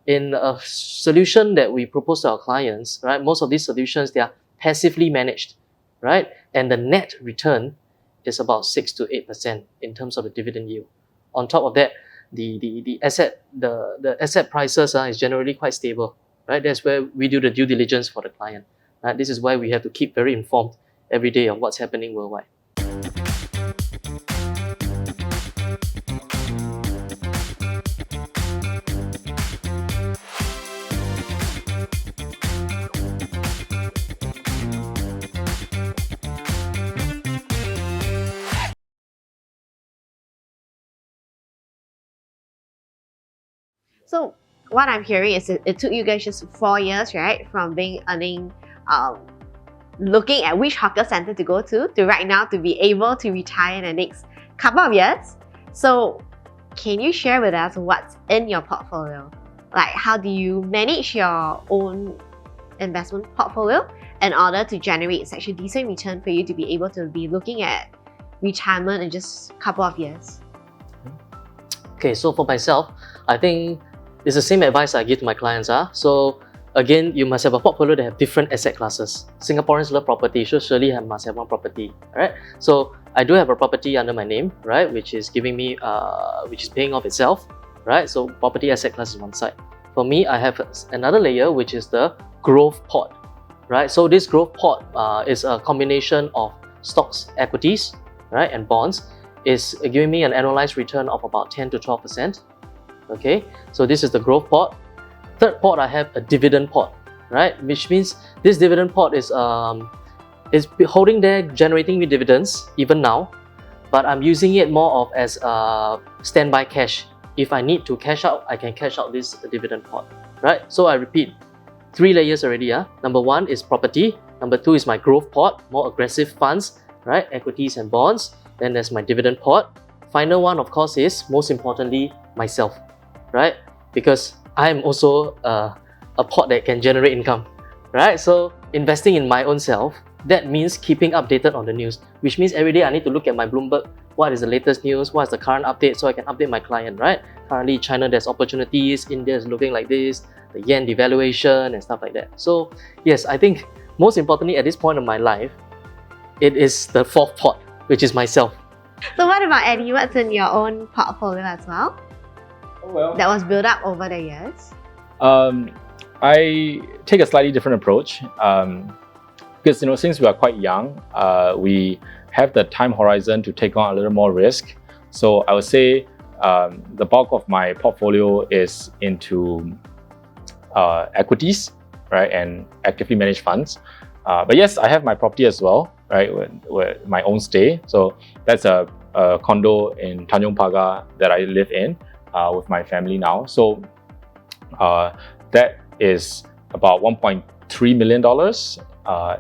in a solution that we propose to our clients, right, most of these solutions, they are passively managed, right? And the net return is about 6 to 8% in terms of the dividend yield. On top of that, the asset prices is generally quite stable, right? That's where we do the due diligence for the client. Right? This is why we have to keep very informed every day of what's happening worldwide. So what I'm hearing is it took you guys just 4 years, right, from looking at which hawker center to go to right now to be able to retire in the next couple of years. So can you share with us what's in your portfolio? Like, how do you manage your own investment portfolio in order to generate such a decent return for you to be able to be looking at retirement in just a couple of years? Okay, so for myself, I think it's the same advice I give to my clients. So again, you must have a portfolio that have different asset classes. Singaporeans love property, so surely I must have one property, right? So I do have a property under my name, right, which is giving me, which is paying off itself, right? So property asset class is one side. For me, I have another layer, which is the growth pot, right? So this growth pot is a combination of stocks, equities, right, and bonds. Is giving me an annualized return of about 10 to 12%. Okay, so this is the growth pot. Third pot, I have a dividend pot, right? Which means this dividend pot is holding there, generating me dividends even now, but I'm using it more of as a standby cash. If I need to cash out, I can cash out this dividend pot, right? So I repeat, 3 layers already. Number 1 is property. Number 2 is my growth pot, more aggressive funds, right? Equities and bonds. Then there's my dividend pot. Final one, of course, is most importantly myself, right? Because I'm also a pot that can generate income, right? So investing in my own self, that means keeping updated on the news, which means every day I need to look at my Bloomberg. What is the latest news? What is the current update? So I can update my client, right? Currently, China, there's opportunities. India is looking like this, the yen devaluation and stuff like that. So yes, I think most importantly at this point of my life, it is the fourth pot, which is myself. So what about Eddy? What's in your own portfolio as well? Well, that was built up over the years? I take a slightly different approach because since we are quite young, we have the time horizon to take on a little more risk. So I would say the bulk of my portfolio is into equities, right, and actively managed funds. But yes, I have my property as well, right, with my own stay. So that's a condo in Tanjong Pagar that I live in with my family now. So that is about $1.3 million.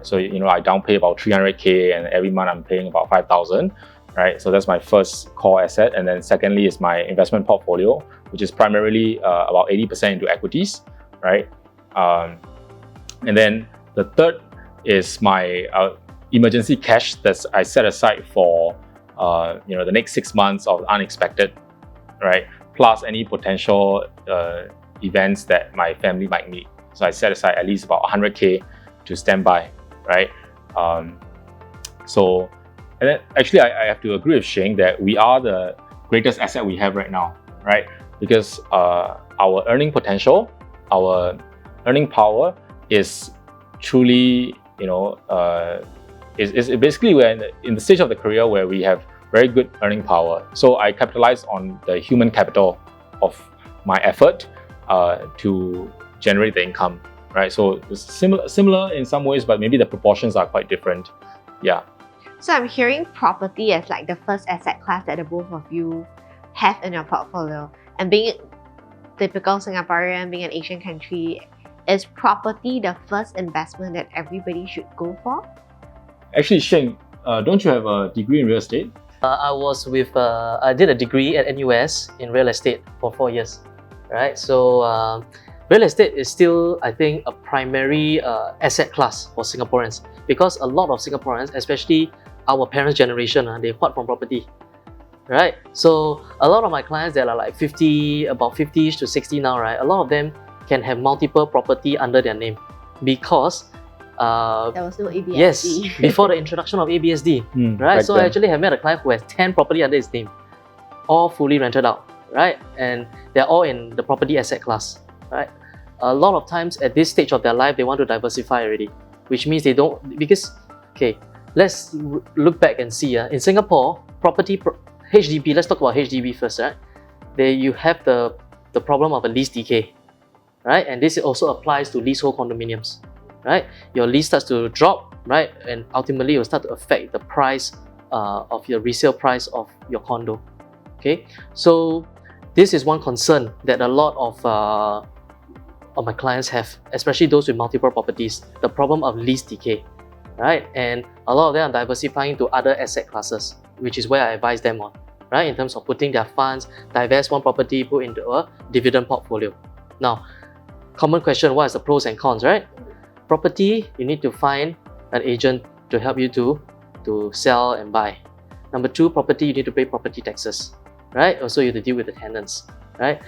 So I down pay about 300K, and every month I'm paying about 5,000, right? So that's my first core asset. And then secondly is my investment portfolio, which is primarily about 80% into equities, right? And then the third is my emergency cash that I set aside for the next 6 months of unexpected, right? Plus any potential events that my family might need. So I set aside at least about 100K to stand by, right? And then actually I have to agree with Sheng that we are the greatest asset we have right now, right? Because our earning potential, our earning power is truly, is basically we're in the stage of the career where we have very good earning power. So I capitalize on the human capital of my effort to generate the income, right? So it's similar in some ways, but maybe the proportions are quite different. Yeah. So I'm hearing property as like the first asset class that the both of you have in your portfolio. And being typical Singaporean, being an Asian country, is property the first investment that everybody should go for? Actually, Sheng, don't you have a degree in real estate? I did a degree at NUS in real estate for 4 years, right? So real estate is still, I think, a primary asset class for Singaporeans, because a lot of Singaporeans, especially our parents' generation, they part from property, right? So a lot of my clients that are like 50, about 50 to 60 now, right? A lot of them can have multiple property under their name because There was no ABSD. yes, before the introduction of ABSD, right? back So I then. actually have met a client who has 10 property under his name, all fully rented out, right? And they're all in the property asset class, right? A lot of times at this stage of their life, they want to diversify already, which means they don't, because, okay, let's look back and see, in Singapore, HDB, let's talk about HDB first, right? You have the problem of a lease decay, right? And this also applies to leasehold condominiums, right? Your lease starts to drop, right? And ultimately it will start to affect the price of your resale price of your condo, okay? So this is one concern that a lot of my clients have, especially those with multiple properties, the problem of lease decay, right? And a lot of them are diversifying to other asset classes, which is where I advise them on, right? In terms of putting their funds, divest one property, put into a dividend portfolio. Now, common question, what is the pros and cons, right? Property, you need to find an agent to help you to sell and buy. Number two, property, you need to pay property taxes, right? Also, you have to deal with the tenants, right?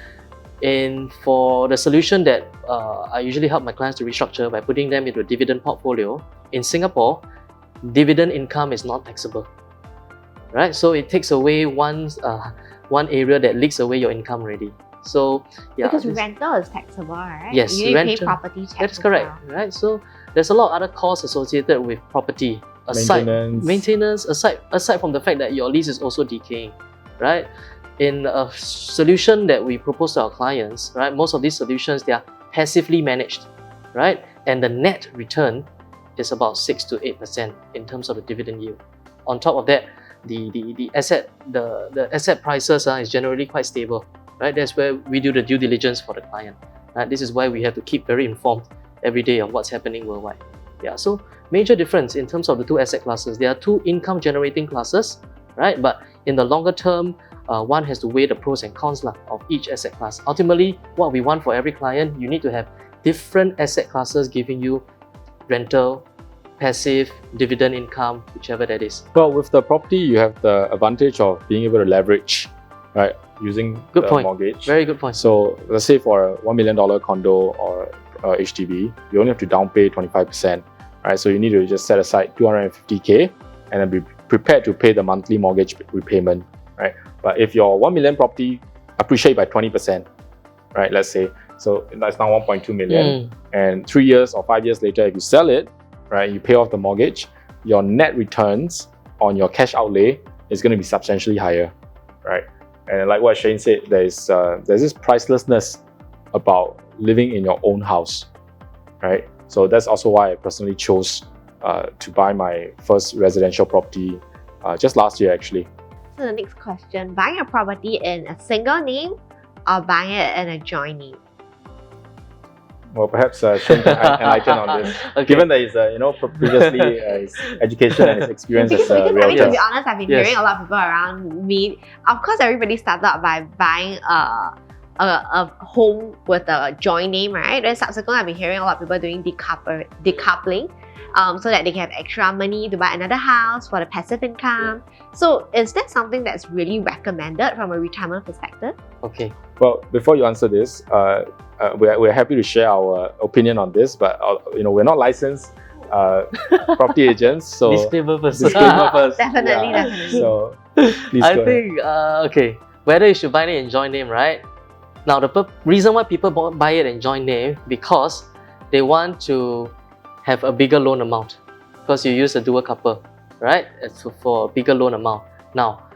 And for the solution that I usually help my clients to restructure by putting them into a dividend portfolio, in Singapore, dividend income is not taxable, right? So it takes away one area that leaks away your income already. So yeah, Because rental is taxable, right? Yes, You need to pay rental. property tax. that's as correct, well. right? So there's a lot of other costs associated with property, maintenance, aside from the fact that your lease is also decaying, right? In a solution that we propose to our clients, right, most of these solutions, they are passively managed, right? And the net return is about 6 to 8% in terms of the dividend yield. On top of that, the asset prices is generally quite stable, right? That's where we do the due diligence for the client. Right? This is why we have to keep very informed every day of what's happening worldwide. Yeah, so major difference in terms of the two asset classes. There are two income generating classes, right? But in the longer term, one has to weigh the pros and cons of each asset class. Ultimately, what we want for every client, you need to have different asset classes giving you rental, passive, dividend income, whichever that is. Well, with the property, you have the advantage of being able to leverage, right, using Good the point. mortgage. Very good point. So let's say for a $1 million condo or HDB, you only have to down pay 25%, right? So you need to just set aside 250K and then be prepared to pay the monthly mortgage repayment, right? But if your 1 million property appreciate by 20%, right, let's say, so that's now 1.2 million, and 3 years or 5 years later, if you sell it, right, you pay off the mortgage, your net returns on your cash outlay is going to be substantially higher, right? And like what Shane said, there's this pricelessness about living in your own house, right? So that's also why I personally chose to buy my first residential property just last year, actually. So the next question, buying a property in a single name or buying it in a joint name? Well, perhaps Shane can enlighten on this, Okay. given that he's previously his education and his experience as a Because I mean, to realtor. be honest, I've been Yes. hearing a lot of people around me. Of course, everybody started out by buying a home with a joint name, right? Then subsequently, I've been hearing a lot of people doing decoupling, so that they can have extra money to buy another house for the passive income. So is that something that's really recommended from a retirement perspective? Okay. Well, before you answer this, we're happy to share our opinion on this, but we're not licensed property agents, so Disclaimer first. disclaimer first. Definitely, definitely. So please I go ahead. think, okay, whether you should buy it in joint name, right? Now, the reason why people buy it in joint name, because they want to have a bigger loan amount, because you use a dual couple, right? For a bigger loan amount. Now,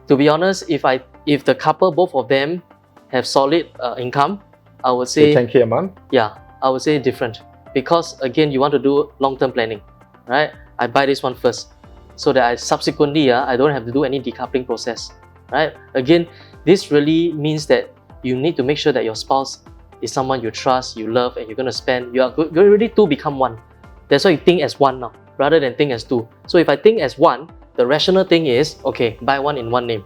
to be honest, if the couple, both of them, have solid income, I would say, 10K a month? yeah, I would say different. Because again, you want to do long-term planning, right? I buy this one first, so that I subsequently, I don't have to do any decoupling process, right? Again, this really means that you need to make sure that your spouse is someone you trust, you love, and you're going to spend, you're already two become one. That's why you think as one now, rather than think as two. So if I think as one, the rational thing is, okay, buy one in one name,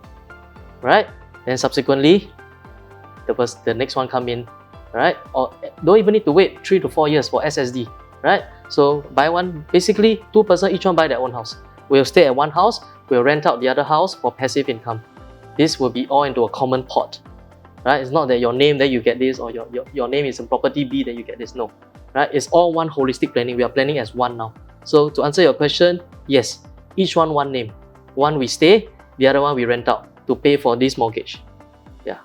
right? Then subsequently, the next one come in, right? Or don't even need to wait 3 to 4 years for SSD, right? So buy one, basically 2 person, each one buy their own house. We'll stay at one house, we'll rent out the other house for passive income. This will be all into a common pot, right? It's not that your name that you get this, or your name is in property B that you get this. No, right? It's all one holistic planning. We are planning as one now. So to answer your question, yes, each one name. One we stay, the other one we rent out to pay for this mortgage. Yeah.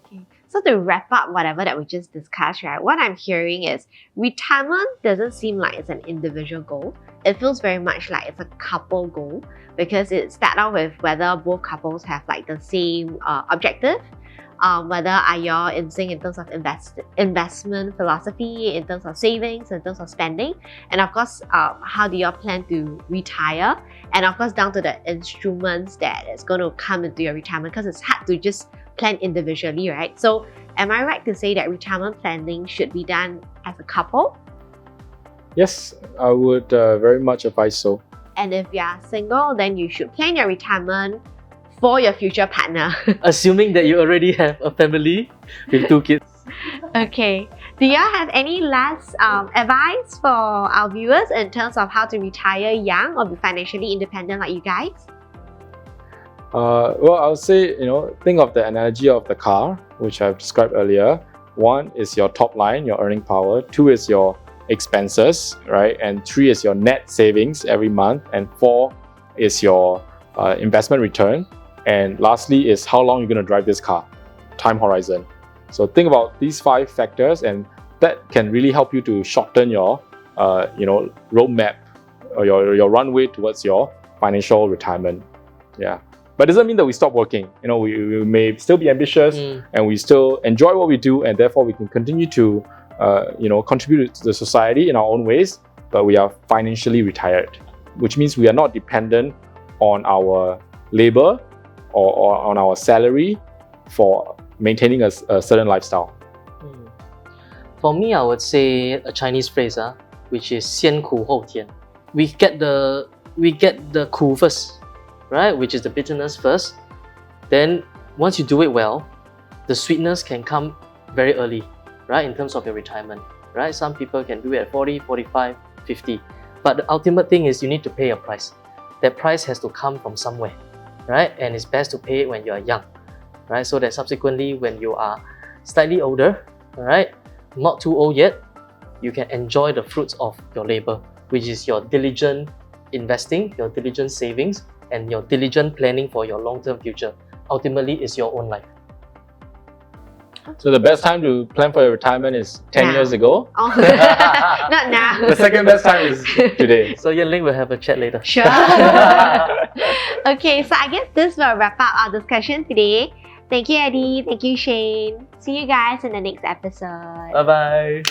Okay. So to wrap up whatever that we just discussed, right, what I'm hearing is retirement doesn't seem like it's an individual goal. It feels very much like it's a couple goal because it starts off with whether both couples have like the same objective, whether are y'all in sync in terms of investment philosophy, in terms of savings, in terms of spending, and of course, how do y'all plan to retire, and of course down to the instruments that is going to come into your retirement, because it's hard to just plan individually, right? So am I right to say that retirement planning should be done as a couple? Yes, I would very much advise so. And if you are single, then you should plan your retirement for your future partner. Assuming that you already have a family with 2 kids. Okay. Do y'all have any last advice for our viewers in terms of how to retire young or be financially independent like you guys? Well, I would say, think of the analogy of the car, which I've described earlier. 1 is your top line, your earning power. 2 is your expenses, right? And 3 is your net savings every month. And 4 is your investment return. And lastly is how long you're going to drive this car, time horizon. So think about these 5 factors, and that can really help you to shorten your, roadmap or your runway towards your financial retirement. Yeah. But it doesn't mean that we stop working. We may still be ambitious and we still enjoy what we do, and therefore we can continue to, contribute to the society in our own ways, but we are financially retired, which means we are not dependent on our labor or on our salary for maintaining a certain lifestyle. For me, I would say a Chinese phrase, which is 先苦后甜. We get the 苦 first, right? Which is the bitterness first. Then once you do it well, the sweetness can come very early, right? In terms of your retirement, right? Some people can do it at 40, 45, 50. But the ultimate thing is you need to pay a price. That price has to come from somewhere, right? And it's best to pay it when you are young, right? So that subsequently when you are slightly older, right? Not too old yet, you can enjoy the fruits of your labor, which is your diligent investing, your diligent savings, and your diligent planning for your long-term future. Ultimately, it's your own life. So the best time to plan for your retirement is 10 Now. years ago. Oh, not now. The second best time is today. So Yan Ling will have a chat later. Sure. Okay, so I guess this will wrap up our discussion today. Thank you, Eddy. Thank you, Shane. See you guys in the next episode. Bye-bye.